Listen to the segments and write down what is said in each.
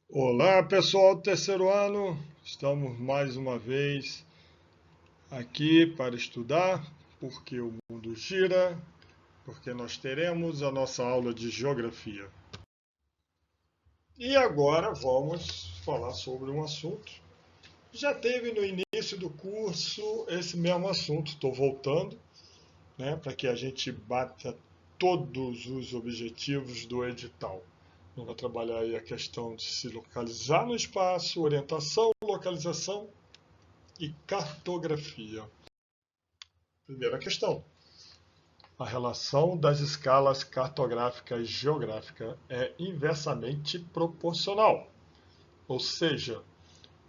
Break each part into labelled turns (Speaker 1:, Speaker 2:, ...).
Speaker 1: Olá, pessoal do terceiro ano. Estamos mais uma vez aqui para estudar, porque o mundo gira, porque nós teremos a nossa aula de geografia. E agora vamos falar sobre um assunto. Já teve no início do curso esse mesmo assunto, estou voltando, né, para que a gente bata todos os objetivos do edital. Vamos trabalhar aí a questão de se localizar no espaço, orientação, localização e cartografia. Primeira questão. A relação das escalas cartográfica e geográfica é inversamente proporcional. Ou seja,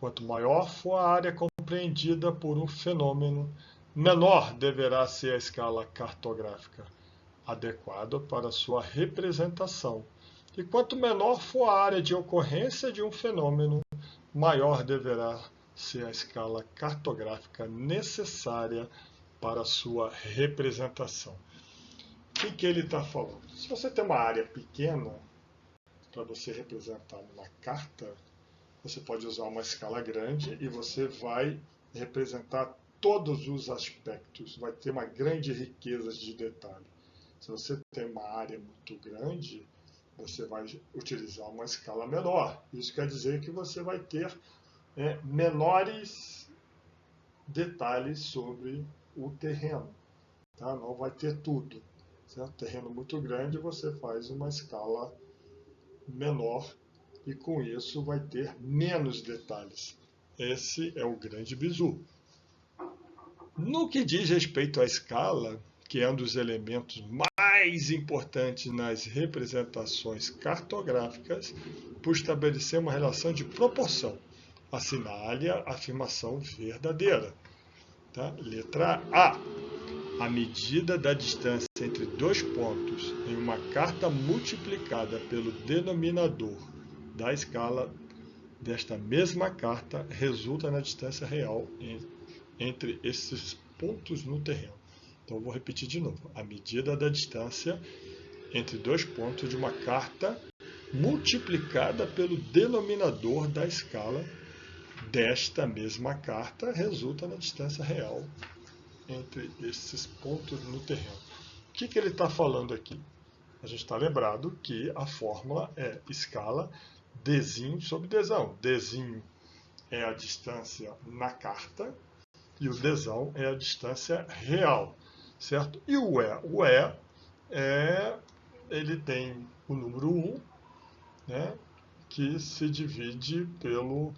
Speaker 1: quanto maior for a área compreendida por um fenômeno, menor deverá ser a escala cartográfica, adequada para sua representação. E quanto menor for a área de ocorrência de um fenômeno, maior deverá ser a escala cartográfica necessária para sua representação. O que ele está falando? Se você tem uma área pequena para você representar numa carta, você pode usar uma escala grande e você vai representar todos os aspectos, vai ter uma grande riqueza de detalhe. Se você tem uma área muito grande, você vai utilizar uma escala menor. Isso quer dizer que você vai ter menores detalhes sobre o terreno. Tá? Não vai ter tudo. Certo? Terreno muito grande, você faz uma escala menor e com isso vai ter menos detalhes. Esse é o grande bizu. No que diz respeito à escala, que é um dos elementos mais importantes nas representações cartográficas, por estabelecer uma relação de proporção, assinale a afirmação verdadeira. Tá? Letra A. A medida da distância entre dois pontos em uma carta multiplicada pelo denominador da escala desta mesma carta resulta na distância real entre esses pontos no terreno. Então, vou repetir de novo. A medida da distância entre dois pontos de uma carta multiplicada pelo denominador da escala desta mesma carta resulta na distância real entre esses pontos no terreno. O que ele está falando aqui? A gente está lembrado que a fórmula é escala Dzinho sobre Dzão. Dzinho é a distância na carta e o Dzão é a distância real, certo? E o E? O E ele tem o número 1, né, que se divide pelo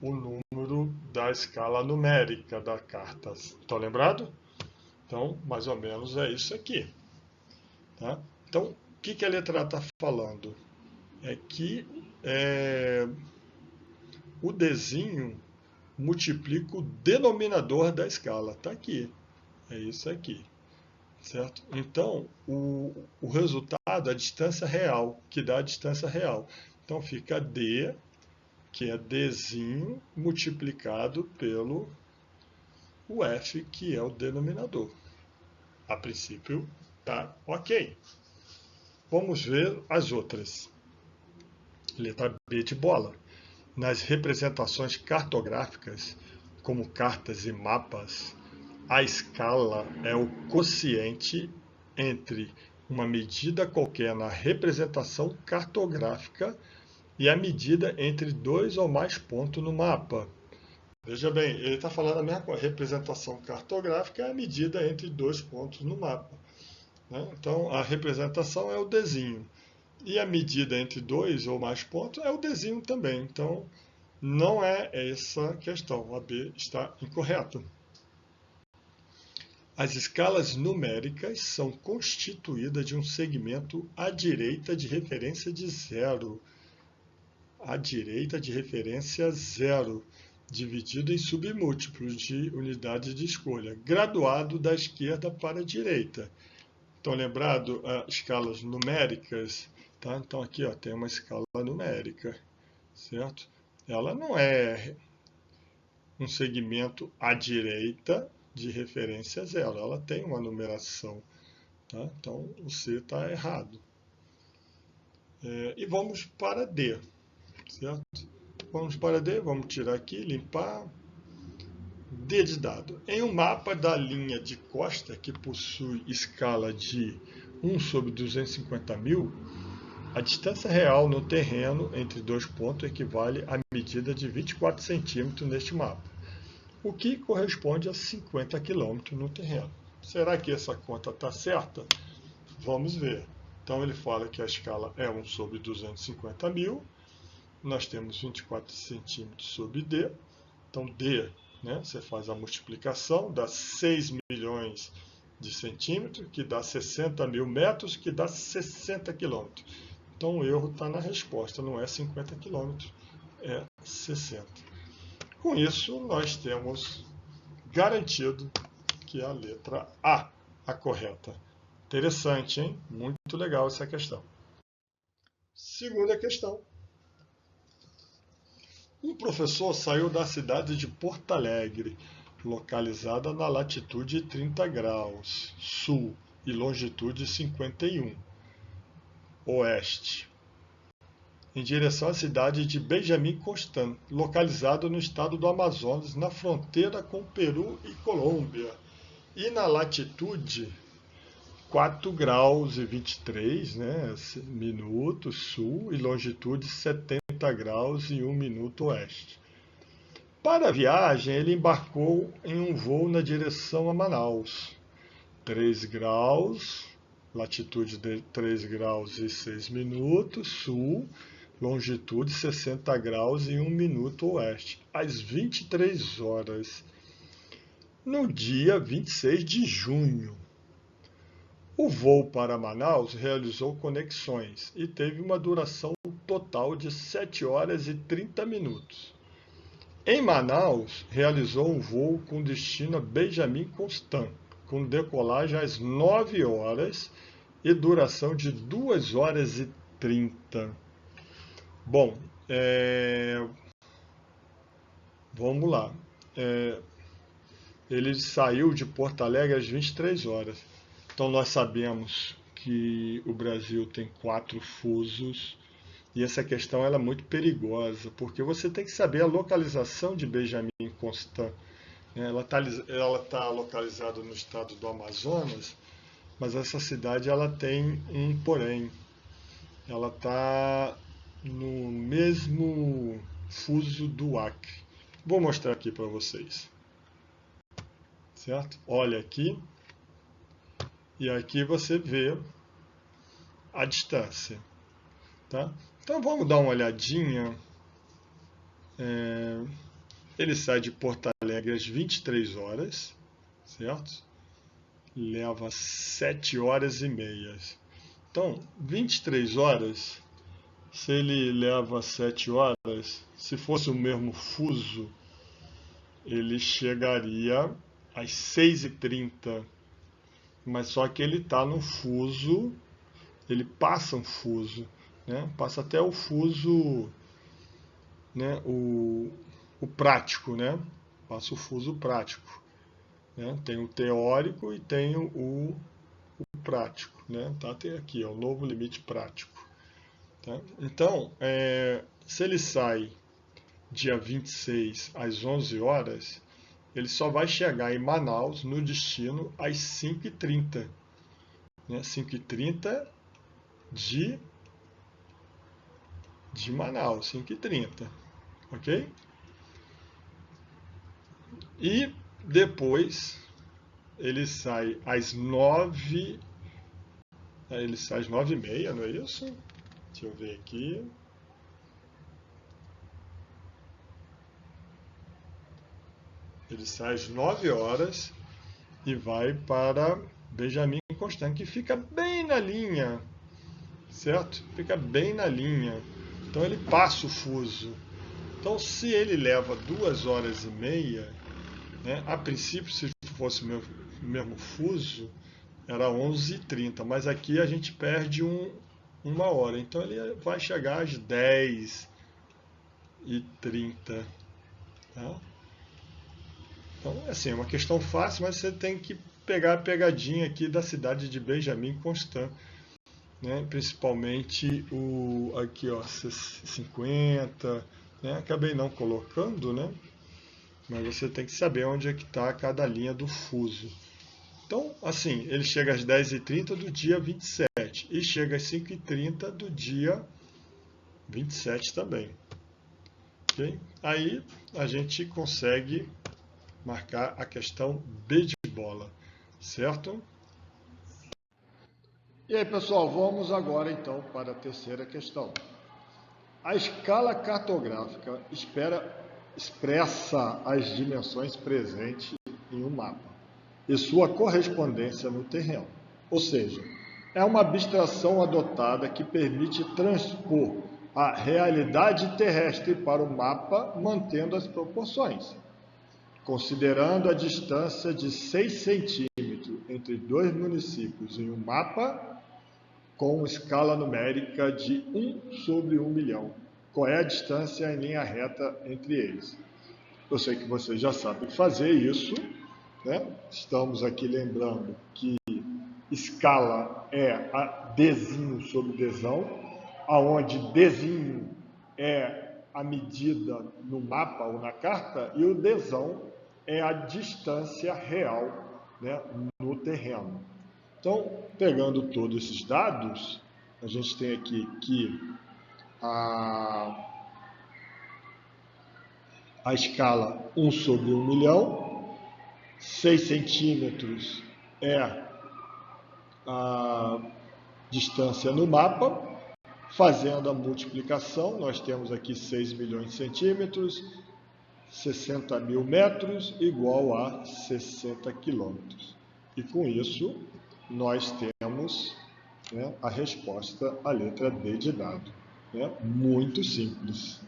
Speaker 1: o número da escala numérica da carta. Estão lembrado? Então, mais ou menos é isso aqui. Tá? Então, o que a letra A está falando? É que o Dzinho multiplica o denominador da escala. Está aqui. É isso aqui. Certo? Então, o resultado é a distância real, que dá a distância real. Então, fica D, que é Dzinho multiplicado pelo o F, que é o denominador. A princípio, tá ok. Vamos ver as outras. Letra B de bola. Nas representações cartográficas, como cartas e mapas, a escala é o quociente entre uma medida qualquer na representação cartográfica e a medida entre dois ou mais pontos no mapa. Veja bem, ele está falando a mesma coisa. Representação cartográfica é a medida entre dois pontos no mapa. Né? Então, a representação é o desenho. E a medida entre dois ou mais pontos é o desenho também. Então, não é essa a questão. A B está incorreta. As escalas numéricas são constituídas de um segmento à direita de referência de zero. À direita de referência zero, dividido em submúltiplos de unidade de escolha, graduado da esquerda para a direita. Então, lembrado as escalas numéricas, tá? Então, aqui ó, tem uma escala numérica, certo? Ela não é um segmento à direita de referência zero, ela tem uma numeração, tá? Então, o C está errado. E vamos para D. certo? Vamos para D, vamos tirar aqui, limpar. D de dado. Em um mapa da linha de costa que possui escala de 1 sobre 250.000, a distância real no terreno entre dois pontos equivale à medida de 24 centímetros neste mapa, o que corresponde a 50 km no terreno. Será que essa conta está certa? Vamos ver. Então ele fala que a escala é 1 sobre 250.000, nós temos 24 centímetros sobre D, então D, né, você faz a multiplicação, dá 6 milhões de centímetros, que dá 60.000 metros, que dá 60 quilômetros. Então o erro está na resposta, não é 50 quilômetros, é 60. Com isso, nós temos garantido que é a letra A correta. Interessante, hein? Muito legal essa questão. Segunda questão. Um professor saiu da cidade de Porto Alegre, localizada na latitude 30 graus sul e longitude 51 oeste, em direção à cidade de Benjamin Constant, localizada no estado do Amazonas, na fronteira com Peru e Colômbia, e na latitude 4 graus e 23 minutos sul e longitude 70 graus e 1 minuto oeste. Para a viagem, ele embarcou em um voo na direção a Manaus, 3 graus, latitude de 3 graus e 6 minutos sul, longitude 60 graus e 1 minuto oeste, às 23 horas, no dia 26 de junho. O voo para Manaus realizou conexões e teve uma duração total de 7 horas e 30 minutos. Em Manaus, realizou um voo com destino a Benjamin Constant, com decolagem às 9 horas e duração de 2 horas e 30. Bom, vamos lá. Ele saiu de Porto Alegre às 23 horas. Então nós sabemos que o Brasil tem 4 fusos e essa questão ela é muito perigosa, porque você tem que saber a localização de Benjamin Constant. Ela tá localizada no estado do Amazonas, mas essa cidade ela tem um porém. Ela está no mesmo fuso do Acre. Vou mostrar aqui para vocês. Certo? Olha aqui. E aqui você vê a distância. Tá? Então vamos dar uma olhadinha. Ele sai de Porto Alegre às 23 horas, certo? Leva 7 horas e meia. Então, 23 horas, se ele leva 7 horas, se fosse o mesmo fuso, ele chegaria às 6h30. Mas só que ele está no fuso, ele passa um fuso, né? Passa até o fuso, né? O prático, né? Passa o fuso prático. Né? Tem o teórico e tem o prático. Né? Tá até aqui, o novo limite prático. Tá? Então, se ele sai dia 26 às 11 horas, ele só vai chegar em Manaus no destino às 5h30. Né? 5h30 de Manaus, 5h30. Ok? E depois ele sai às 9h. Ele sai às 9h30, não é isso? Deixa eu ver aqui. Ele sai às 9 horas e vai para Benjamin Constant, que fica bem na linha, certo? Fica bem na linha. Então ele passa o fuso. Então se ele leva 2 horas e meia, né, a princípio se fosse o mesmo fuso, era 11h30, mas aqui a gente perde uma hora. Então ele vai chegar às 10h30. Tá? Então, assim, é uma questão fácil, mas você tem que pegar a pegadinha aqui da cidade de Benjamin Constant. né? Principalmente o aqui, ó, 50, né? Acabei não colocando, né? Mas você tem que saber onde é que está cada linha do fuso. Então, assim, ele chega às 10h30 do dia 27 e chega às 5h30 do dia 27 também. Okay? Aí a gente consegue marcar a questão B de bola, certo? E aí, pessoal, vamos agora então para a terceira questão. A escala cartográfica expressa as dimensões presentes em um mapa e sua correspondência no terreno. Ou seja, é uma abstração adotada que permite transpor a realidade terrestre para o mapa, mantendo as proporções. Considerando a distância de 6 centímetros entre dois municípios em um mapa, com escala numérica de 1/1 milhão. Qual é a distância em linha reta entre eles? Eu sei que vocês já sabem fazer isso, né? Estamos aqui lembrando que escala é a Dzinho sobre Dzão, aonde Dzinho é a medida no mapa ou na carta e o Dzão é a distância real, né, no terreno. Então, pegando todos esses dados, a gente tem aqui que a escala 1/1 milhão, 6 centímetros é a distância no mapa. Fazendo a multiplicação, nós temos aqui 6 milhões de centímetros, 60 mil metros, igual a 60 quilômetros. E com isso, nós temos, né, a resposta, a letra D de dado. Né? Muito simples.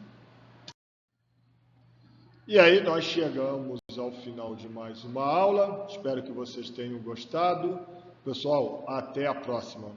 Speaker 1: E aí nós chegamos ao final de mais uma aula. Espero que vocês tenham gostado. Pessoal, até a próxima.